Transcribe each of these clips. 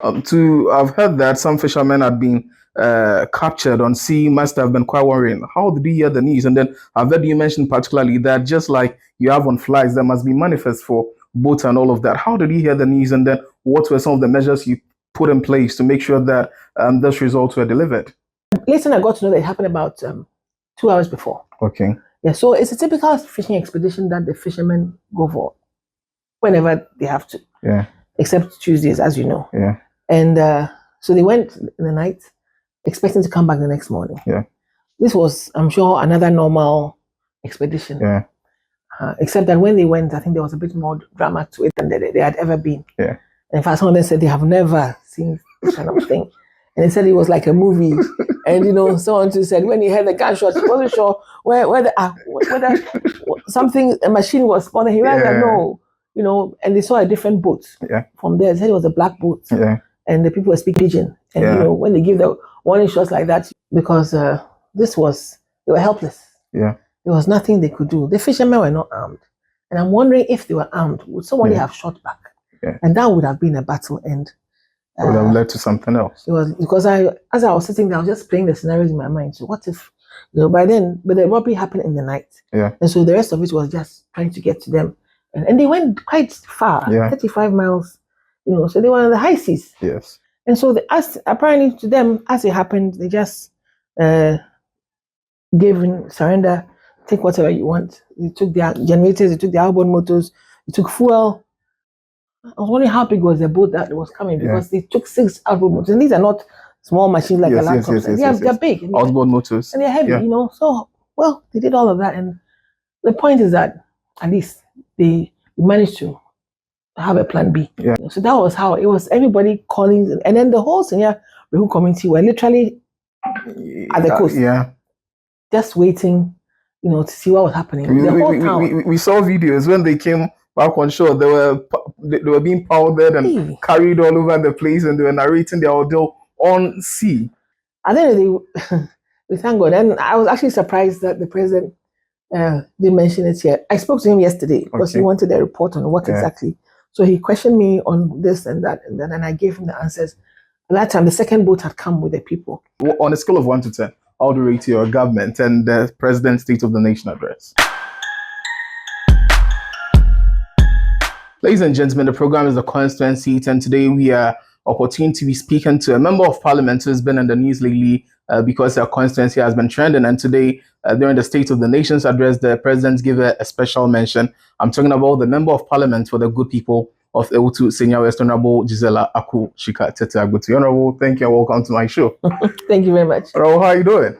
I've heard that some fishermen had been captured on sea. Must have been quite worrying. How did you hear the news? And then I've heard you mention particularly that just like you have on flights, there must be manifest for boats and all of that. How did you hear the news? And then what were some of the measures you put in place to make sure that those results were delivered? Later, I got to know that it happened about 2 hours before. Okay. Yeah, so it's a typical fishing expedition that the fishermen go for whenever they have to. Yeah. Except Tuesdays, as you know. Yeah. And so they went in the night, expecting to come back the next morning. Yeah. This was, I'm sure, another normal expedition. Yeah. Except that when they went, I think there was a bit more drama to it than they had ever been. Yeah. And in fact, some of them said they have never seen this kind of thing. And they said it was like a movie. And, someone too said when he heard the gunshot, he wasn't sure whether something, a machine was spawning. He rather know, and they saw a different boat from there. They said it was a black boat. Yeah. And the people were speaking pidgin. And, when they give the warning shots like that, because they were helpless. Yeah. There was nothing they could do. The fishermen were not armed. And I'm wondering if they were armed, would somebody have shot back? Yeah. And that would have been a battle end. It would have led to something else. It was because as I was sitting there, I was just playing the scenarios in my mind. So what if, but the robbery happened in the night. Yeah. And so the rest of it was just trying to get to them. And they went quite far, 35 miles, so they were on the high seas. Yes. And so apparently to them, as it happened, they just gave in surrender, take whatever you want. They took their generators, they took their outboard motors, they took fuel. I was wondering how big was the boat that was coming because they took 6 outboard motors. And these are not small machines like a laptop. They're big. Outboard motors. And they're heavy, So, they did all of that. And the point is that at least they managed to have a plan B. Yeah. So that was how it was. Everybody calling. And then the whole Senya community were literally at the coast. Yeah. Just waiting, to see what was happening. The whole town. We saw videos when they came back on shore. They were being powdered and carried all over the place, and they were narrating their ordeal on sea. And then we thank God. And I was actually surprised that the president didn't mention it here. I spoke to him yesterday because he wanted a report on what exactly. So he questioned me on this and that, and I gave him the answers. At that time, the second boat had come with the people. On a scale of 1 to 10, how do you rate your government and the President's State of the Nation address? Ladies and gentlemen, the program is the Constituency, and today we are opportunity to be speaking to a member of parliament who's been in the news lately because our constituency has been trending. And today, during the State of the Nation's address, the president gave a special mention. I'm talking about the member of parliament for the good people of Awutu, Senya West, Honorable Gisela Aku Shika Tete Agutu. Honorable, thank you and welcome to my show. Thank you very much. Honorable, how are you doing?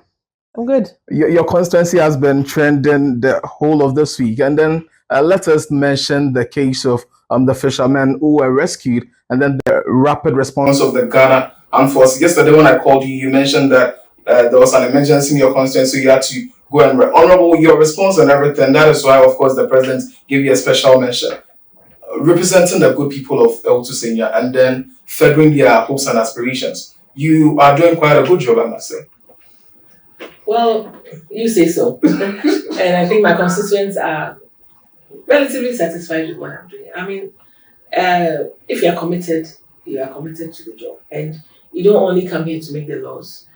I'm good. Your constituency has been trending the whole of this week. And then let us mention the case of the fishermen who were rescued and then the rapid response of the Ghana Armed Forces. Yesterday when I called you, you mentioned that there was an emergency in your constituency, so you had to go and honorable your response and everything. That is why, of course, the president gave you a special mention. Representing the good people of Awutu Senya and then furthering their hopes and aspirations. You are doing quite a good job, I must say. Well, you say so. And I think my constituents are relatively satisfied with what I'm doing. I mean, if you are committed to the job. And you don't only come here to make the laws.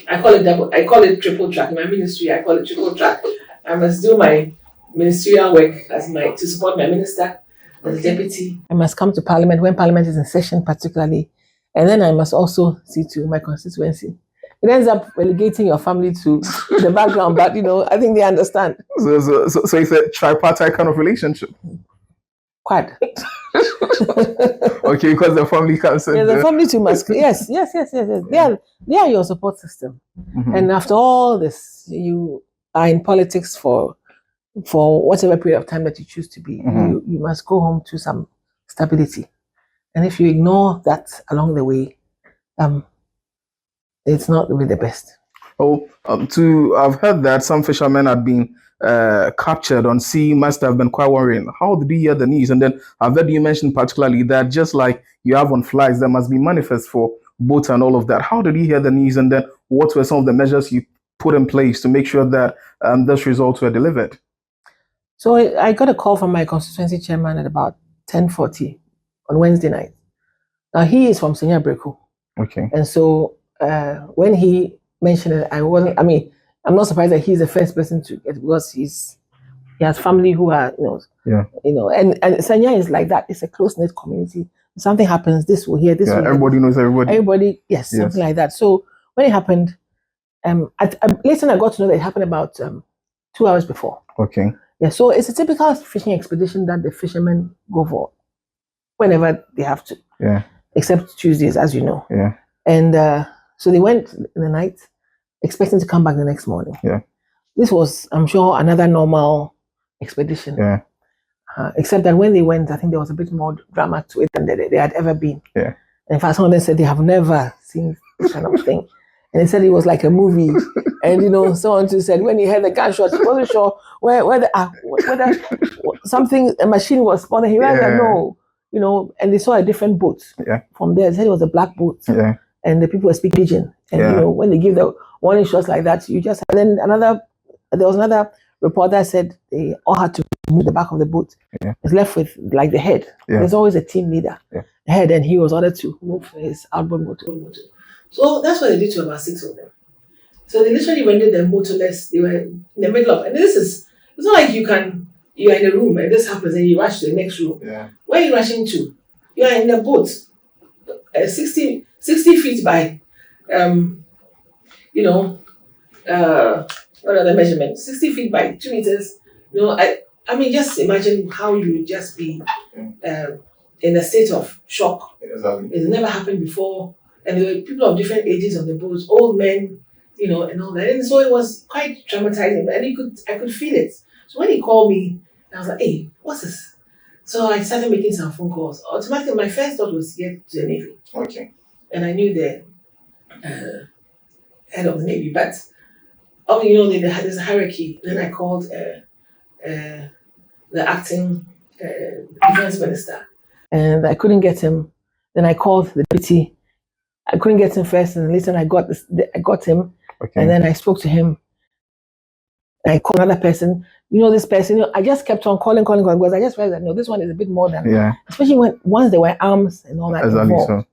I call it triple track. In my ministry, I call it triple track. I must do my ministerial work to support my minister as a deputy. I must come to parliament when parliament is in session particularly. And then I must also see to my constituency. It ends up relegating your family to the background, but I think they understand. So it's a tripartite kind of relationship. Quite. Okay, because the family comes in. Yeah, the family too must. Yes. They are your support system. Mm-hmm. And after all this, you are in politics for whatever period of time that you choose to be. Mm-hmm. You must go home to some stability. And if you ignore that along the way, it's not really the best. I've heard that some fishermen had been captured on sea. Must have been quite worrying. How did you hear the news? And then I've heard you mention particularly that just like you have on flights, there must be manifest for boats and all of that. How did you hear the news? And then what were some of the measures you put in place to make sure that those results were delivered? So I got a call from my constituency chairman at about 10:40 on Wednesday night. Now he is from Senya Breku. Okay. And so when he mentioned it, I'm not surprised that he's the first person to get, because he has family who are, and Senya is like that. It's a close-knit community. If something happens, this will hear, this will hear. Everybody knows everybody. Everybody, yes, something like that. So when it happened, later I got to know that it happened about 2 hours before. Okay. Yeah, so it's a typical fishing expedition that the fishermen go for whenever they have to. Yeah. Except Tuesdays, as you know. Yeah. And so they went in the night, expecting to come back the next morning. Yeah. This was, I'm sure, another normal expedition. Yeah. Except that when they went, I think there was a bit more drama to it than they had ever been. Yeah. And in fact, some of them said they have never seen this kind of thing. And they said it was like a movie. And, someone said when he heard the gunshot, he wasn't sure whether a machine was spawning. He rather know, and they saw a different boat from there. They said it was a black boat. Yeah. And the people were speaking pidgin. And, when they give the warning shots like that, you just, and then there was another report that said they all had to move the back of the boat. Yeah. It's left with like the head. Yeah. There's always a team leader. Yeah. The head, and he was ordered to move his outboard motor. So that's what they did to about 6 of them. So they literally rendered them motorless. They were in the middle of, and it's not like you're in a room and this happens and you rush to the next room. Yeah. Where are you rushing to? You are in a boat, 60 feet by, what are the measurements? 60 feet by 2 meters. Just imagine how you would just be in a state of shock. Exactly. It's never happened before. And there were people of different ages on the boat, old men, and all that. And so it was quite traumatizing. And I could feel it. So when he called me, I was like, hey, what's this? So I started making some phone calls. Automatically, my first thought was to get to the Navy. Okay. And I knew the head of the Navy. But, there's a hierarchy. Then I called the acting defense minister. And I couldn't get him. Then I called the deputy. I couldn't get him first, and later I got him. Okay. And then I spoke to him. I called another person. This person, I just kept on calling, because I just realized that, this one is a bit more than, especially once there were arms and all that involved.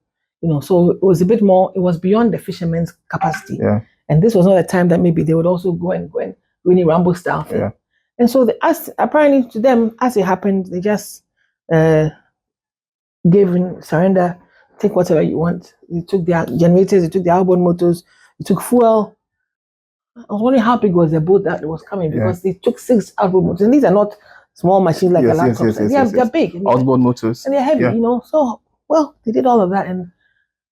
So it was a bit more, it was beyond the fishermen's capacity. Yeah. And this was not a time that maybe they would also go and do any Rambo style thing. Yeah. And so apparently to them, as it happened, they just gave in surrender. Take whatever you want. They took their generators, they took their outboard motors, they took fuel. I was wondering how big was the boat that was coming, because they took 6 outboard motors. And these are not small machines like a laptop. They're big. Outboard motors. And they're heavy, So, they did all of that. And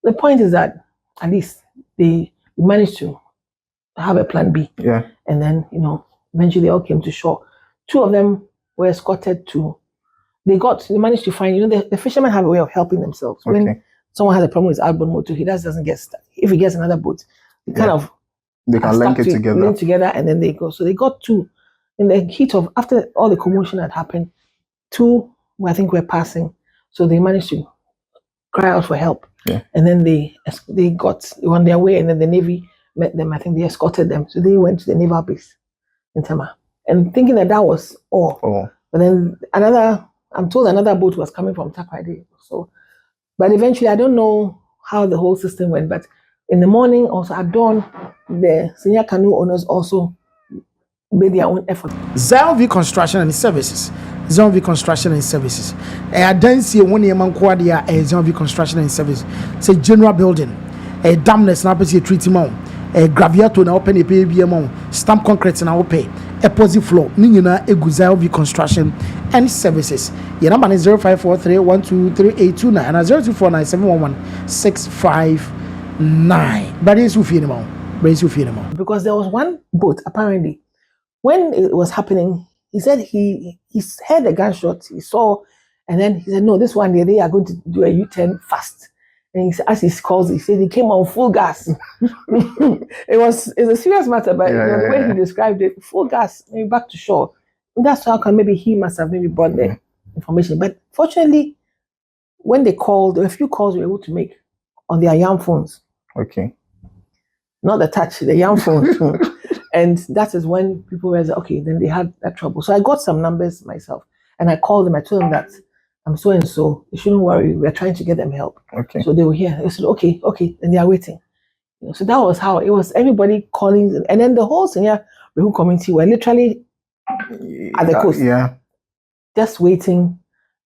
the point is that at least they managed to have a plan B. Yeah. And then, eventually they all came to shore. 2 of them were escorted to, they managed to find, the fishermen have a way of helping themselves. Okay. When someone has a problem with his outboard motor, he doesn't get stuck. If he gets another boat, they can link it together, and then they go. So they got 2 in the heat of, after all the commotion had happened. 2, I think, were passing. So they managed to cry out for help. Yeah. And then they were on their way, and then the Navy met them. I think they escorted them. So they went to the naval base in Tema. And thinking that was all. Oh. But then I'm told another boat was coming from Attαckɛd. So, but eventually, I don't know how the whole system went, but in the morning, also at dawn, the senior canoe owners also made their own effort. ZLV Construction and Services. ZLV Construction and Services. I don't see one year man quadia a ZLV Construction and Services. It's a general building. A damness now a treaty mount. A graviato na open a baby amount. Stamp concrete na open. A posi floor. Nina a ZLV Construction and Services. Your number is 0543 123 and 0249 659. But it's Ufinimo. Because there was one boat, apparently, when it was happening, he said he heard the gunshot, he saw, and then he said, no, this one day they are going to do a U-turn fast. And as he calls, he said he came on full gas. It's a serious matter, but the way he described it, full gas, maybe back to shore. And that's how come maybe he must have maybe brought the information. But fortunately, when they called, there were a few calls we were able to make on their YAM phones. Okay. Not the touch, the YAM phone. And that is when people were like, okay, then they had that trouble. So I got some numbers myself, and I called them. I told them that I'm so and so. You shouldn't worry. We're trying to get them help. Okay. So they were here. They said, okay, and they are waiting. So that was how it was. Everybody calling, and then the whole Senya community were literally at the coast, just waiting,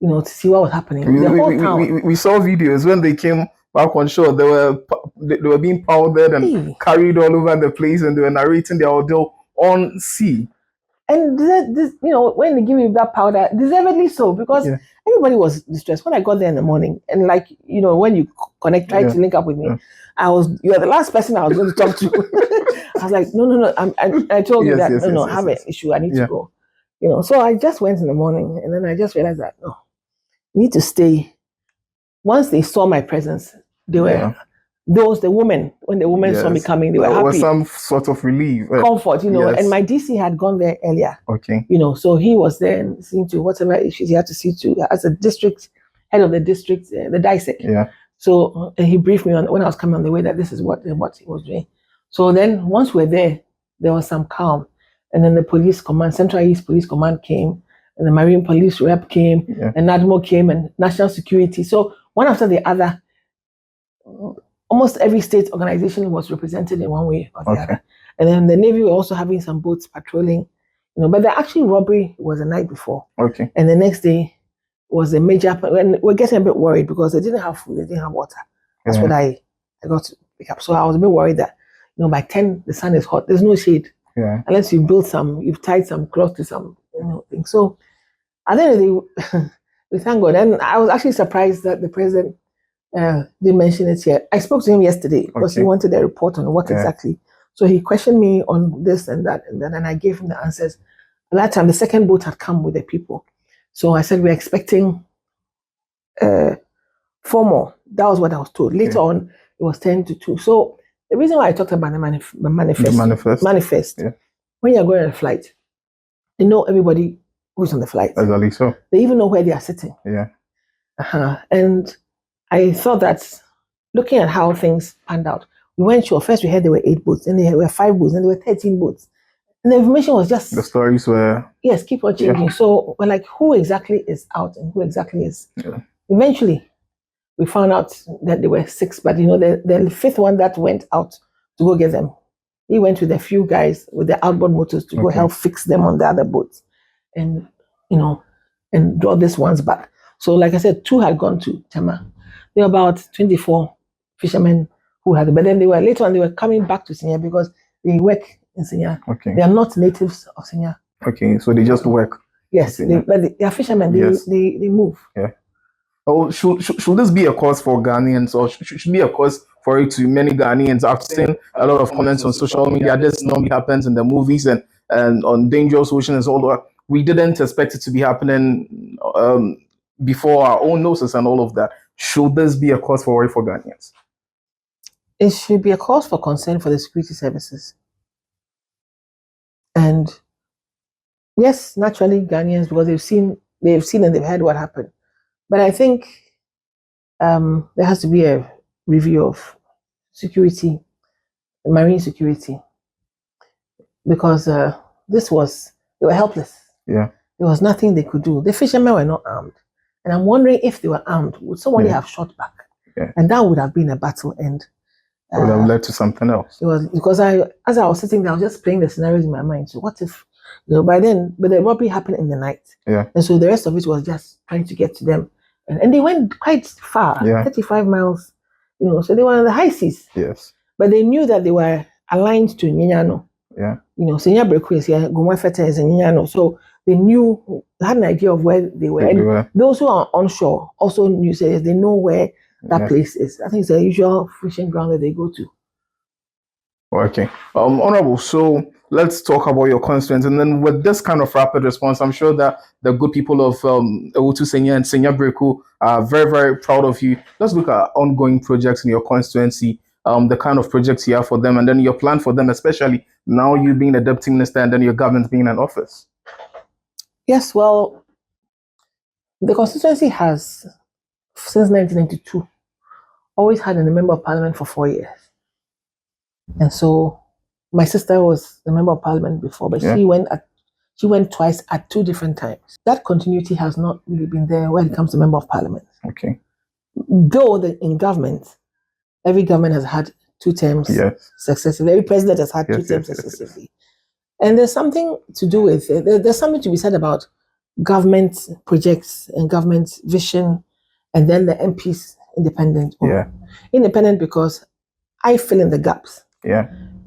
to see what was happening. The whole town. We saw videos when they came back on shore. They were being powdered and carried all over the place, and they were narrating their ordeal on sea. And this, when they give you that powder, deservedly so, because everybody was distressed. When I got there in the morning, and when you try to link up with me, you were the last person I was going to talk to. I was like, no, I told you that I have an issue. I need to go. So I just went in the morning, and then I just realized that no, I need to stay. Once they saw my presence, they were. The women, when the women saw me coming, they were happy. Was some sort of relief. Comfort, and my DC had gone there earlier. Okay. So he was there and seeing to whatever issues he had to see to as a district, head of the district, the DISEC. Yeah. So he briefed me on when I was coming on the way that this is what he was doing. So then once we're there was some calm. And then the police command, Central East Police Command came, and the Marine Police Rep came, and NADMO came, and National Security. So one after the other, almost every state organization was represented in one way or the other. And then the Navy were also having some boats patrolling, but the actual robbery was the night before. Okay. And the next day was a major, and we're getting a bit worried because they didn't have food, they didn't have water. That's what I got to pick up. So I was a bit worried that, by 10, the sun is hot, there's no shade. Yeah. Unless you've tied some cloth to some, thing. So at the end of the day, we thank God. And I was actually surprised that the president didn't mention it here. I spoke to him yesterday because he wanted a report on what exactly. So he questioned me on this and that, and I gave him the answers. At that time, the second boat had come with the people. So I said, we're expecting 4 more. That was what I was told. Later on, it was 10 to 2. So the reason why I talked about the manifest, when you're going on a flight, they know everybody who's on the flight. Exactly so. They even know where they are sitting. Yeah. And I thought that looking at how things panned out, we went sure. First we heard there were 8 boats, and there were 5 boats, and there were 13 boats. And the information was just... The stories were... Yes, keep on changing. Yeah. So we're like, who exactly is out and who exactly is... Yeah. Eventually, we found out that there were 6, but the 5th one that went out to go get them, he went with a few guys with the outboard motors to go help fix them on the other boats and, and draw these ones back. So like I said, 2 had gone to Tema. There were about 24 fishermen who had, but then later on they were coming back to Senya because they work in Senya. Okay. They are not natives of Senya. Okay, so they just work. Yes, but they are fishermen. They move. Yeah. Oh, should this be a cause for Ghanaians, or should be a cause for it to many Ghanaians? I've seen a lot of comments on social media. This normally happens in the movies and on Dangerous Oceans, although we didn't expect it to be happening before our own noses and all of that. Should this be a cause for worry for Ghanaians? It should be a cause for concern for the security services. And yes, naturally Ghanaians, because they've seen and they've heard what happened. But I think there has to be a review of security, marine security, because they were helpless. Yeah. There was nothing they could do. The fishermen were not armed. And I'm wondering if they were armed, would somebody have shot back? Yeah. And that would have been a battle end. It would have led to something else. It was because as I was sitting there, I was just playing the scenarios in my mind. So what if, but the robbery happened in the night. Yeah. And so the rest of it was just trying to get to them. And they went quite far, 35 miles, so they were on the high seas. Yes. But they knew that they were aligned to Nyanyano. Yeah. Senya Breku is here, GhPage is in Nyanyano. So they had an idea of where they were. And those who are onshore also knew, they know where that place is. I think it's the usual fishing ground that they go to. Okay. Honorable, so let's talk about your constituents. And then with this kind of rapid response, I'm sure that the good people of Awutu, Senya and Senya Breku are very, very proud of you. Let's look at ongoing projects in your constituency, the kind of projects you have for them, and then your plan for them, especially now you being a deputy minister and then your government being in office. Yes, well, the constituency has, since 1992, always had a member of parliament for 4 years. And so my sister was a member of parliament before, but she went She went twice at 2 different times. That continuity has not really been there when it comes to member of parliament. Okay. Though in government, every government has had 2 terms successively. Every president has had 2 terms successively. And there's something to do with it. There's something to be said about government projects and government vision, and then the MPs independent. Independent because I fill in the gaps.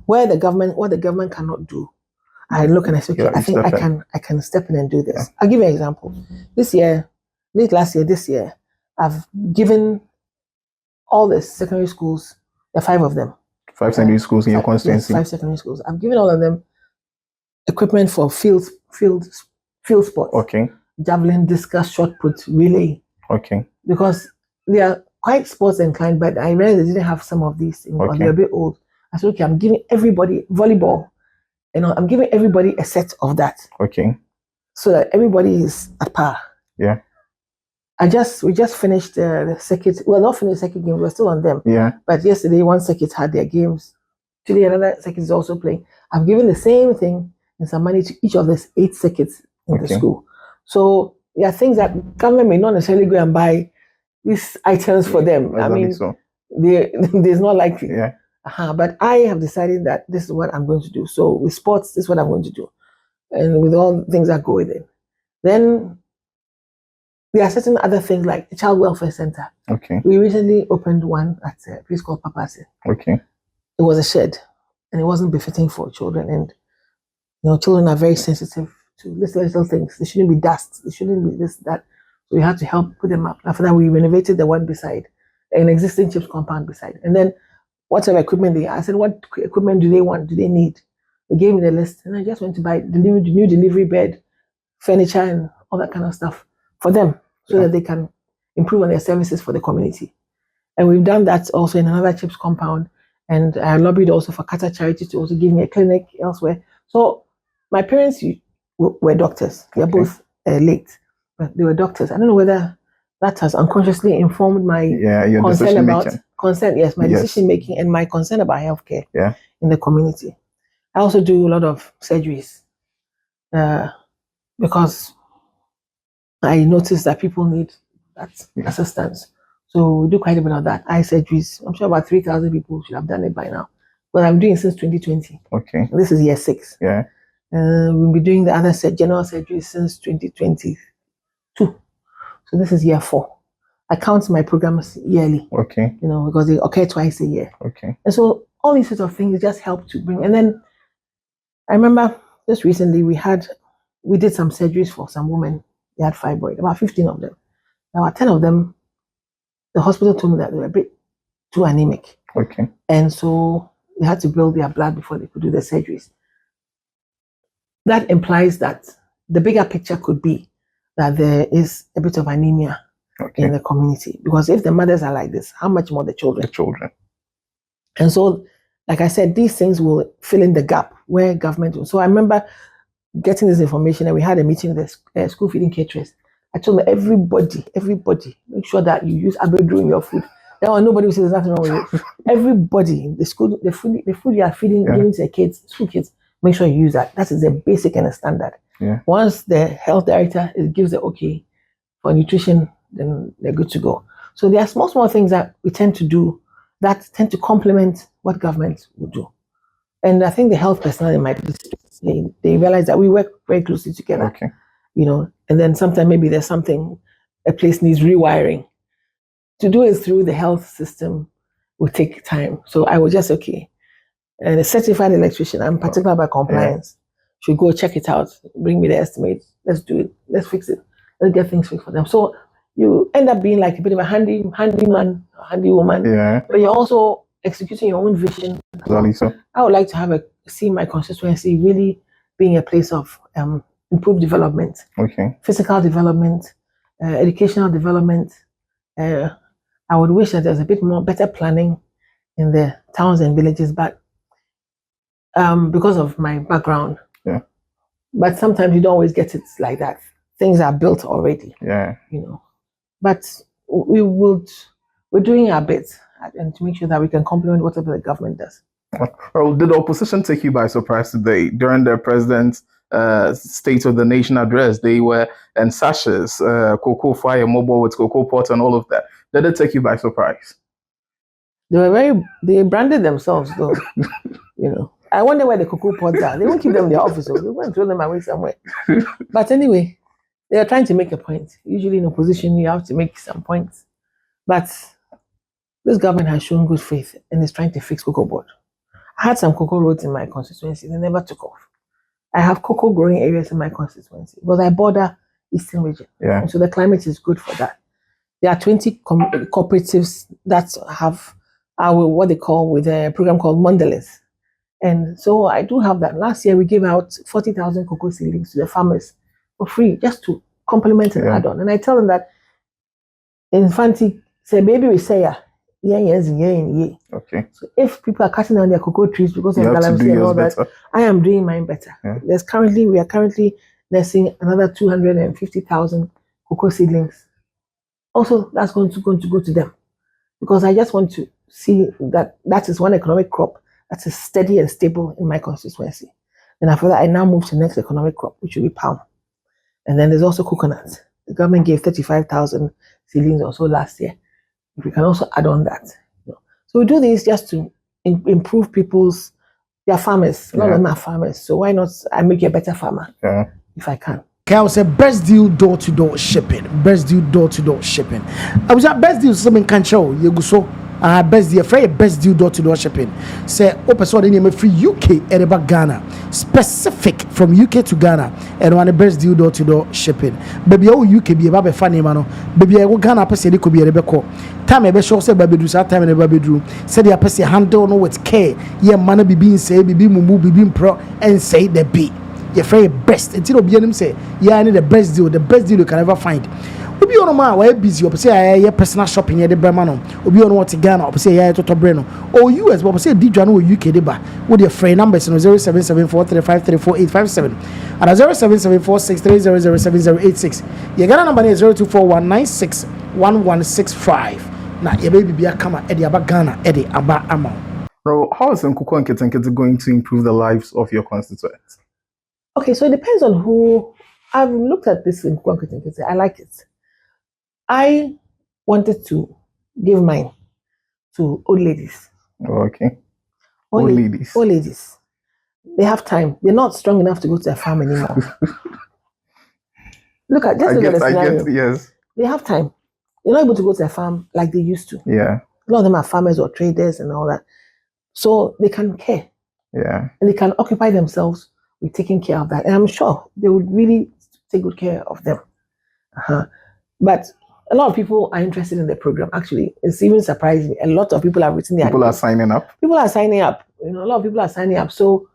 What the government cannot do, I look and I say, okay, I think I can step in and do this. I'll give you an example. This year, I've given all the secondary schools, the 5 of them. 5 secondary schools in your constituency? Yes, 5 secondary schools. I've given all of them equipment for field sports. Okay. Javelin, discus, shot put, relay. Okay. Because they are quite sports inclined, but I realized they didn't have some of these things, or they're a bit old. I said, okay, I'm giving everybody volleyball. I'm giving everybody a set of that. Okay. So that everybody is at par. Yeah. We just finished the circuit. Well, not finished the circuit game. We're still on them. Yeah. But yesterday, one circuit had their games. Today, another circuit is also playing. I've given the same thing and some money to each of these 8 circuits in the school. So there are things that government may not necessarily go and buy these items for them. I mean, there's not likely. Yeah. But I have decided that this is what I'm going to do. So with sports, this is what I'm going to do. And with all things that go with it. Then there are certain other things like the Child Welfare Center. Okay. We recently opened one at a place called Piratɛs. Okay. It was a shed, and it wasn't befitting for children. And children are very sensitive to little things. They shouldn't be dust. They shouldn't be this, that. So we had to help put them up. After that, we renovated the one beside, an existing chips compound beside. And then whatever equipment I said, what equipment do they want? Do they need? They gave me the list, and I just went to buy the new delivery bed, furniture, and all that kind of stuff for them, so that they can improve on their services for the community. And we've done that also in another chips compound. And I lobbied also for Qatar Charity to also give me a clinic elsewhere. So my parents were doctors. They're both late, but they were doctors. I don't know whether that has unconsciously informed my concern about decision making and my concern about healthcare in the community. I also do a lot of surgeries because I noticed that people need that assistance. So we do quite a bit of that. Eye surgeries. I'm sure about 3,000 people should have done it by now. But I'm doing it since 2020. Okay. This is year 6. Yeah. We'll be doing the other general surgeries since 2022. So this is year 4. I count my programs yearly. Okay. Because they occur twice a year. Okay. And so all these sorts of things just help to bring. And then I remember just recently we did some surgeries for some women. They had fibroid, about 15 of them. About 10 of them, the hospital told me that they were a bit too anemic. Okay. And so they had to build their blood before they could do the surgeries. That implies that the bigger picture could be that there is a bit of anemia in the community. Because if the mothers are like this, how much more the children? The children. And so, like I said, these things will fill in the gap where government will. So I remember getting this information, and we had a meeting with the school feeding caterers. I told them, everybody, make sure that you use Abedu in your food. Now nobody will say there's nothing wrong with it. Everybody in the school, the food you are feeding, giving to the kids, school kids, make sure you use that. That is the basic and the standard. Yeah. Once the health director gives the okay for nutrition, then they're good to go. So there are small things that we tend to do that tend to complement what government would do. And I think the health personnel in my district, they realize that we work very closely together. Okay. And then sometimes maybe there's something a place needs rewiring. To do it through the health system will take time. So I was just and a certified electrician, I'm particular about compliance. Should go check it out, bring me the estimate, let's do it, let's fix it, let's get things fixed for them. So you end up being like a bit of a handyman, handy woman. Yeah. But you're also executing your own vision. So. I would like to see my constituency really being a place of improved development, physical development, educational development. I would wish that there's a bit more better planning in the towns and villages, but because of my background. Yeah. But sometimes you don't always get it like that. Things are built already. Yeah. But we're doing our bit and to make sure that we can complement whatever the government does. Well, did the opposition take you by surprise today during the president's State of the Nation address. They were in sashes, cocoa fire mobile with cocoa pot and all of that. Did it take you by surprise? They branded themselves though. I wonder where the cocoa pots are. They won't keep them in their office. They won't throw them away somewhere. But anyway, they are trying to make a point. Usually in opposition, you have to make some points. But this government has shown good faith and is trying to fix cocoa board. I had some cocoa roads in my constituency. They never took off. I have cocoa growing areas in my constituency because I border Eastern region. Yeah. And so the climate is good for that. There are 20 cooperatives that have what they call with a program called Mondelez. And so I do have that. Last year, we gave out 40,000 cocoa seedlings to the farmers for free, just to complement and add on. And I tell them that, Infanti, say, baby, we say, okay. So if people are cutting down their cocoa trees because of galamsey and all that, I am doing mine better. Yeah. We are currently nursing another 250,000 cocoa seedlings. Also, that's going to go to them because I just want to see that is one economic crop that is steady and stable in my constituency. Then after that, I now move to the next economic crop, which will be palm. And then there's also coconut. The government gave 35,000 seedlings or so last year. We can also add on that. So we do this just to improve their farmers. A lot of them are farmers. So why not I make you a better farmer if I can? I was a best deal door-to-door shipping. Best deal door-to-door shipping. I was at best deal something can show you go so best deal door-to-door shipping. Say open in free UK and about Ghana. Specific from UK to Ghana and one best deal door-to-door shipping. Baby UK be about funny man. Baby I go Ghana person could be a rebecca. Time I be sure say baby do time in a baby do. Say the person handle no with care. Yeah man be being say be mumu be being pro and say the be. Your very best until obi anim say I need the best deal you can ever find. Obi on ma we busy or say I personal shopping here the brema no obi on what Ghana or say I toto breno or US but say di dwan or UK de ba with your free numbers no 0774353487 and 077463007086 your Ghana number is 0241961165 na your baby be kama e de aba Ghana e de aba ama. Bro, how is Nkuku and Ketenkete going to improve the lives of your constituents? Okay, so it depends on who. I've looked at this in Ketenkete. I like it. I wanted to give mine to old ladies. Okay. Old ladies. Old ladies. They have time. They're not strong enough to go to a farm anymore. Look at just look at the scenario. Yes. They have time. They're not able to go to a farm like they used to. Yeah. A lot of them are farmers or traders and all that. So they can care. Yeah. And they can occupy themselves with taking care of that. And I'm sure they would really take good care of them. But a lot of people are interested in the program. Actually, it's even surprising. A lot of people have written their People are signing up. People are signing up. A lot of people are signing up. So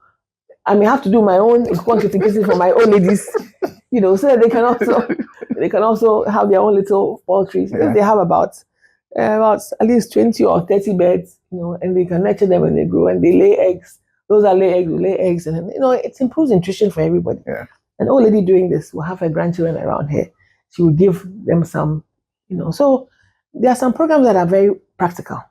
I may have to do my own quantification for my own ladies, so that they can also have their own little poultry. So if they have about at least 20 or 30 birds, and they can nurture them and they grow and they lay eggs. Those that lay eggs, and it improves nutrition for everybody. Yeah. An old lady doing this will have her grandchildren around her. She will give them some, So there are some programs that are very practical,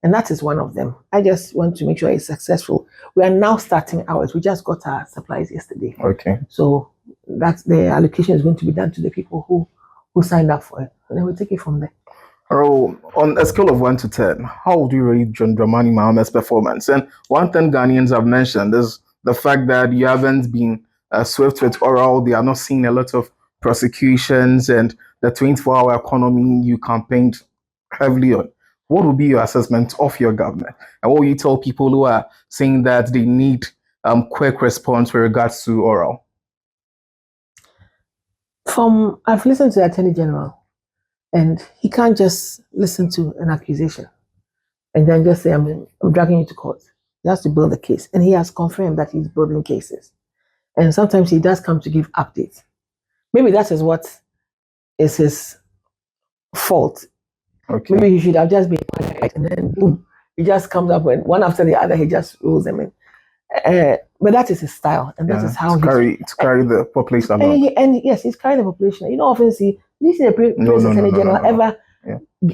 and that is one of them. I just want to make sure it's successful. We are now starting ours. We just got our supplies yesterday. Okay. So that's the allocation is going to be done to the people who signed up for it, and then we'll take it from there. On a scale of 1 to 10, how would you rate John Dramani Mahamat's performance? And one thing Ghanaians have mentioned is the fact that you haven't been swift with oral. They are not seeing a lot of prosecutions, and the 24-hour economy you campaigned heavily on. What would be your assessment of your government? And what will you tell people who are saying that they need quick response with regards to oral? I've listened to the Attorney General. And he can't just listen to an accusation and then just say, I'm dragging you to court. He has to build a case. And he has confirmed that he's building cases. And sometimes he does come to give updates. Maybe that is what is his fault. Okay. Maybe he should have just been quiet and then boom, he just comes up and one after the other, he just rolls them in. But that is his style. And that is how to carry the population along. And yes, he's carrying the population. You don't often see this is the Attorney General ever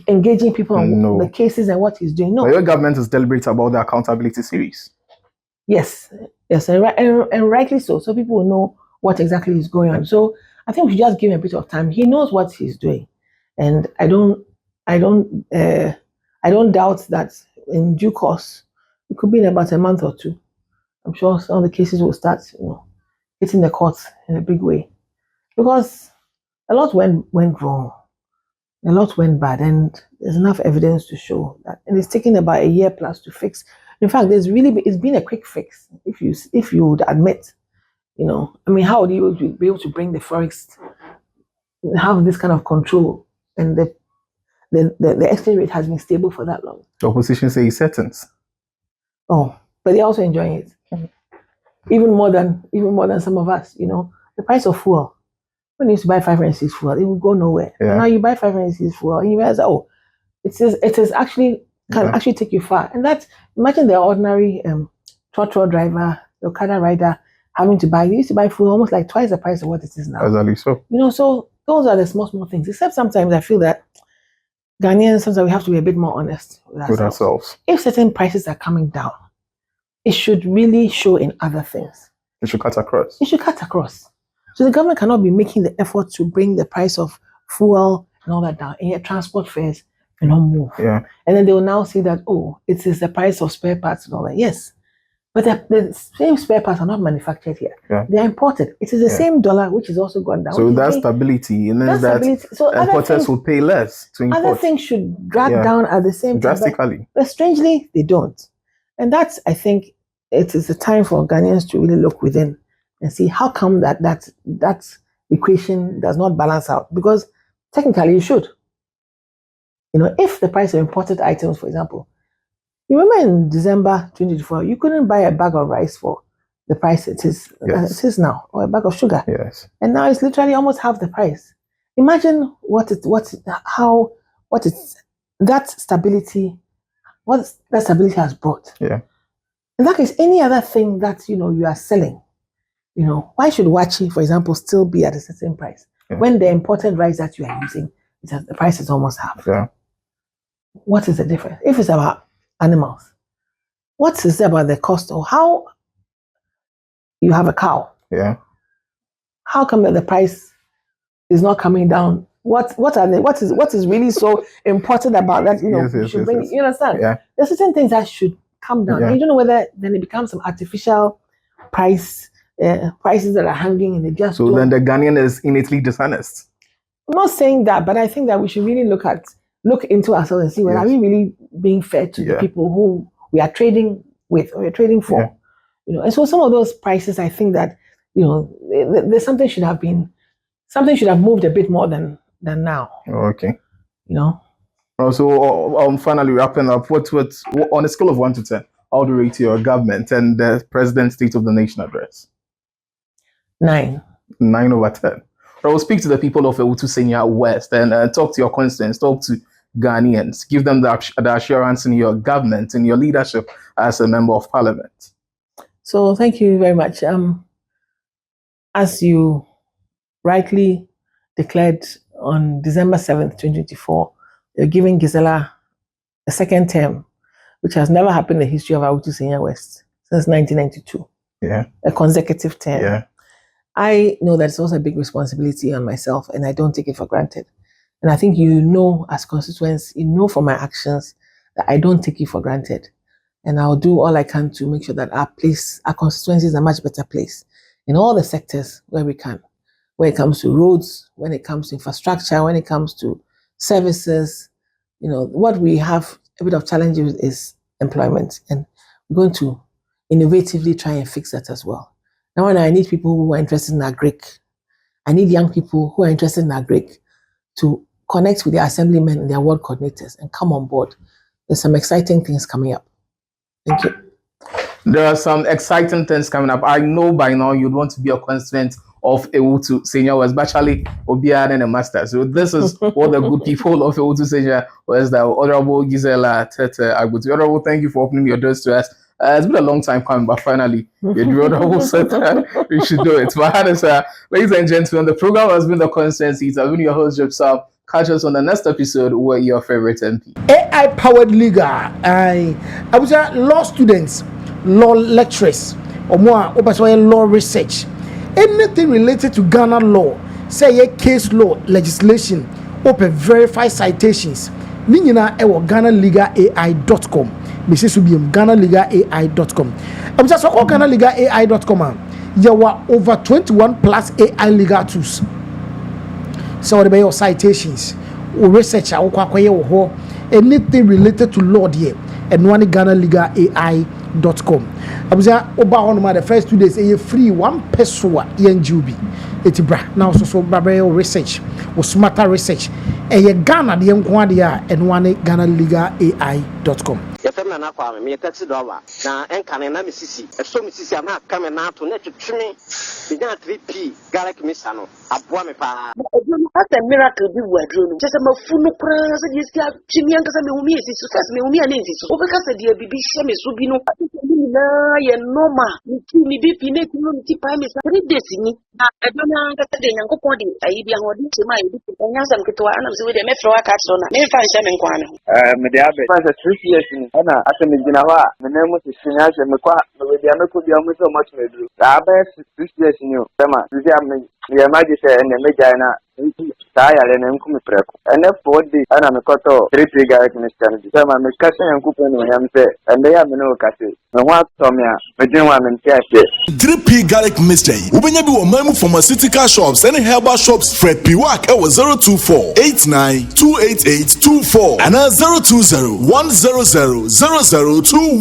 engaging people on the cases and what he's doing. No. But your government is deliberate about the accountability series. Yes, and rightly so. So people will know what exactly is going on. So I think we should just give him a bit of time. He knows what he's doing, and I don't doubt that in due course, it could be in about a month or two. I'm sure some of the cases will start, hitting the courts in a big way, because a lot went wrong, a lot went bad, and there's enough evidence to show that. And it's taken about a year plus to fix. In fact, it's been a quick fix. If you would admit, I mean, how would you be able to bring the forest, have this kind of control, and the exchange rate has been stable for that long? The opposition say it's sentence. Oh, but they're also enjoying it. Even more than some of us, the price of fuel. When you used to buy 500cc fuel, it would go nowhere. Yeah. Now you buy 500cc fuel and you realize, it is actually can actually take you far. And that, imagine the ordinary trotro driver, the Okada rider having to buy. They used to buy fuel almost like twice the price of what it is now. Exactly so. So those are the small things. Except sometimes I feel that Ghanaians, sometimes we have to be a bit more honest with ourselves. If certain prices are coming down, it should really show in other things. It should cut across. So the government cannot be making the effort to bring the price of fuel and all that down, and yet transport fares cannot move. Yeah. And then they will now see that, it is the price of spare parts and all that. Yes. But the same spare parts are not manufactured here. Yeah. They are imported. It is the same dollar which is also gone down. So that stability, it means that importers will pay less to import. Other things should drag down at the same time. Drastically. But strangely, they don't. And that's, I think, it is the time for Ghanaians to really look within and see how come that equation does not balance out. Because technically, you should. If the price of imported items, for example, you remember in December 2024, you couldn't buy a bag of rice for the price it is now, or a bag of sugar. Yes. And now it's literally almost half the price. Imagine that stability has brought. Yeah. In that case, any other thing that you are selling, why should wachi, for example, still be at a certain price when the imported rice that you are using, the price is almost half? Yeah. What is the difference? If it's about animals, what is it about the cost, or how you have a cow? Yeah. How come that the price is not coming down? What is really so important about that? You understand? Yeah. There's certain things that should come down. Yeah. You don't know whether then it becomes some artificial prices that are hanging and they just. So then the Ghanaian is innately dishonest. I'm not saying that, but I think that we should really look into ourselves and see whether are we really being fair to the people who we are trading with or we're trading for. Yeah. And so some of those prices, I think that there's something should have moved a bit more than now. Okay. So finally wrapping up, what on a scale of 1 to 10, how do you rate your government and the President's State of the Nation address? 9. 9 over 10. I will speak to the people of Awutu Senya West and talk to your constituents, talk to Ghanaians, give them the assurance in your government, in your leadership as a member of parliament. So thank you very much. As you rightly declared on December 7th, 2024, you're giving Gisela a second term, which has never happened in the history of Awutu Senya West since 1992. Yeah. A consecutive term. Yeah. I know that it's also a big responsibility on myself, and I don't take it for granted. And I think as constituents, from my actions that I don't take it for granted. And I'll do all I can to make sure that our constituency is a much better place in all the sectors where we can. When it comes to roads, when it comes to infrastructure, when it comes to services, what we have a bit of challenges is employment. And we're going to innovatively try and fix that as well. Now, I need people who are interested in agric. I need young people who are interested in agric to connect with their assemblymen and their ward coordinators and come on board. There's some exciting things coming up. Thank you. There are some exciting things coming up. I know by now you'd want to be a constituent of Awutu Senya West, especially Obiara and a master. So this is what the good people of Awutu Senya West, the Honorable Gisela Tete Agbutu. Honorable, thank you for opening your doors to us. It's been a long time coming, but finally, the Honorable said that we should do it. But ladies and gentlemen, the program has been the Constituency. I've been your host, Jobsam. Catch us on the next episode with your favorite MP. AI-powered legal. I was law students, law lecturers, or more, law research. anything related to Ghana law, say a case law legislation, open verified citations. Ni nyina e wo GhanaLegalAI.com. Mrs. Subium GhanaLegalAI.com. I'm just call GhanaLegalAI.com. There were over 21 plus AI legal tools. So what about your citations or research or anything related to law there and one GhanaLegalAI.com. I was about the first 2 days a free 1 peso ENGB. It's bra now so Babel research or smarter research. A Ghana the Mquadia and one GhanaLegalAI.com. Yɛfɛm na kwa me $30 na enka na misisi so misisi ama kame na to na twetwe binya 3p garlic mixer no aboa me pa aduro ata miracle bi wo aduro no kyese mafu no kra se die sia twimi ankasa me humi esi so se me humi ana esi so obeka se die bibi hye me so bi no ni na ye normal ni BP na ti no ti pa me sa 3 days ni aduro na ankasa de nyankopon de ayi bi ahodi che ma ebi ko nyasa mketo ana se we de me fro aka so na me fa nhyɛ me nkwa no me de abe fa 3 years ni ana asa me gina hɔ a me na mu sisinya hye me kwa me de ameko bi amu so much me duru abe 6 years ni o tema sisi am ye maji se ene me gya na ya le na nku me preko ene 4 days ana me koto 3 garlic mixer ni tema me kase yankupo ni yam se ende ya me no kase me ho ato me a me dwen wa me ntia hye 3p garlic mixture ubenya bi wo mamu pharmaceutical shops and herbal shops Fred Piwak e wo 02489288824 and 02010000021